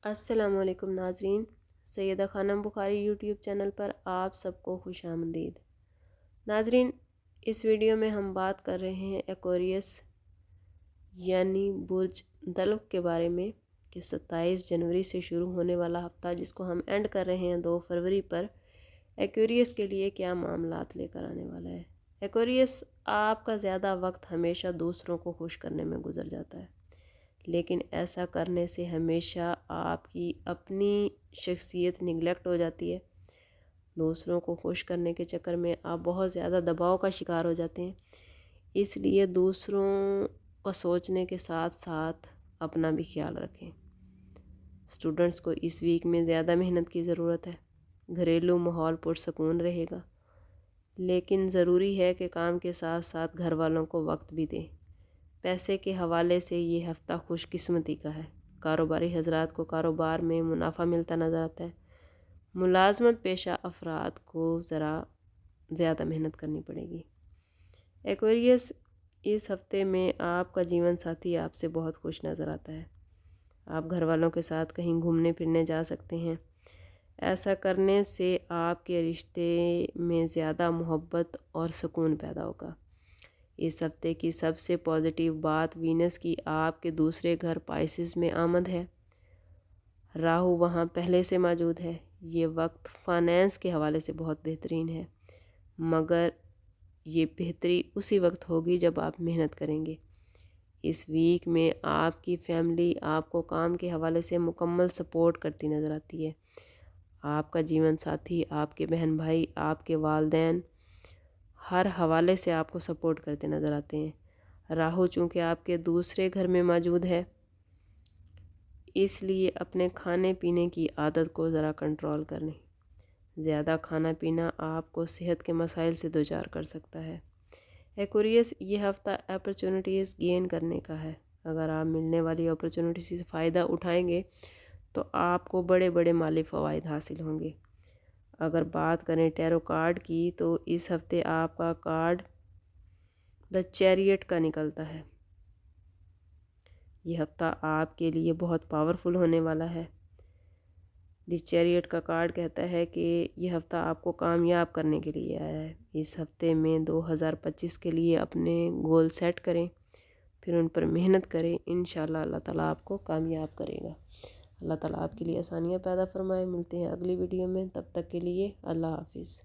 السلام علیکم ناظرین، سیدہ خانم بخاری یوٹیوب چینل پر آپ سب کو خوش آمدید۔ ناظرین، اس ویڈیو میں ہم بات کر رہے ہیں ایکویریس یعنی برج دلو کے بارے میں کہ 27 جنوری سے شروع ہونے والا ہفتہ جس کو ہم اینڈ کر رہے ہیں 2 فروری پر، ایکویریس کے لیے کیا معاملات لے کر آنے والا ہے۔ ایکویریس، آپ کا زیادہ وقت ہمیشہ دوسروں کو خوش کرنے میں گزر جاتا ہے، لیکن ایسا کرنے سے ہمیشہ آپ کی اپنی شخصیت نگلیکٹ ہو جاتی ہے۔ دوسروں کو خوش کرنے کے چکر میں آپ بہت زیادہ دباؤ کا شکار ہو جاتے ہیں، اس لیے دوسروں کا سوچنے کے ساتھ ساتھ اپنا بھی خیال رکھیں۔ اسٹوڈنٹس کو اس ویک میں زیادہ محنت کی ضرورت ہے، گھریلو ماحول پرسکون رہے گا، لیکن ضروری ہے کہ کام کے ساتھ ساتھ گھر والوں کو وقت بھی دیں۔ پیسے کے حوالے سے یہ ہفتہ خوش قسمتی کا ہے۔ کاروباری حضرات کو کاروبار میں منافع ملتا نظر آتا ہے۔ ملازمت پیشہ افراد کو ذرا زیادہ محنت کرنی پڑے گی۔ ایکویریس، اس ہفتے میں آپ کا جیون ساتھی آپ سے بہت خوش نظر آتا ہے۔ آپ گھر والوں کے ساتھ کہیں گھومنے پھرنے جا سکتے ہیں۔ ایسا کرنے سے آپ کے رشتے میں زیادہ محبت اور سکون پیدا ہوگا۔ اس ہفتے کی سب سے پازیٹیو بات وینس کی آپ کے دوسرے گھر پائسز میں آمد ہے۔ راہو وہاں پہلے سے موجود ہے۔ یہ وقت فائنینس کے حوالے سے بہت بہترین ہے، مگر یہ بہتری اسی وقت ہوگی جب آپ محنت کریں گے۔ اس ویک میں آپ کی فیملی آپ کو کام کے حوالے سے مکمل سپورٹ کرتی نظر آتی ہے۔ آپ کا جیون ساتھی، آپ کے بہن بھائی، آپ کے والدین ہر حوالے سے آپ کو سپورٹ کرتے نظر آتے ہیں۔ راہو چونکہ آپ کے دوسرے گھر میں موجود ہے، اس لیے اپنے کھانے پینے کی عادت کو ذرا کنٹرول کریں۔ زیادہ کھانا پینا آپ کو صحت کے مسائل سے دوچار کر سکتا ہے۔ ایکویریس، یہ ہفتہ اپرچونٹیز گین کرنے کا ہے۔ اگر آپ ملنے والی اپرچونٹیز سے فائدہ اٹھائیں گے تو آپ کو بڑے بڑے مالی فوائد حاصل ہوں گے۔ اگر بات کریں ٹیرو کارڈ کی تو اس ہفتے آپ کا کارڈ دا چیریٹ کا نکلتا ہے۔ یہ ہفتہ آپ کے لیے بہت پاورفل ہونے والا ہے۔ دی چیریٹ کا کارڈ کہتا ہے کہ یہ ہفتہ آپ کو کامیاب کرنے کے لیے آیا ہے۔ اس ہفتے میں 2025 کے لیے اپنے گول سیٹ کریں، پھر ان پر محنت کریں۔ انشاءاللہ اللہ تعالیٰ آپ کو کامیاب کرے گا۔ اللہ تعالیٰ آپ کے لیے آسانیاں پیدا فرمائے۔ ملتے ہیں اگلی ویڈیو میں، تب تک کے لیے اللہ حافظ۔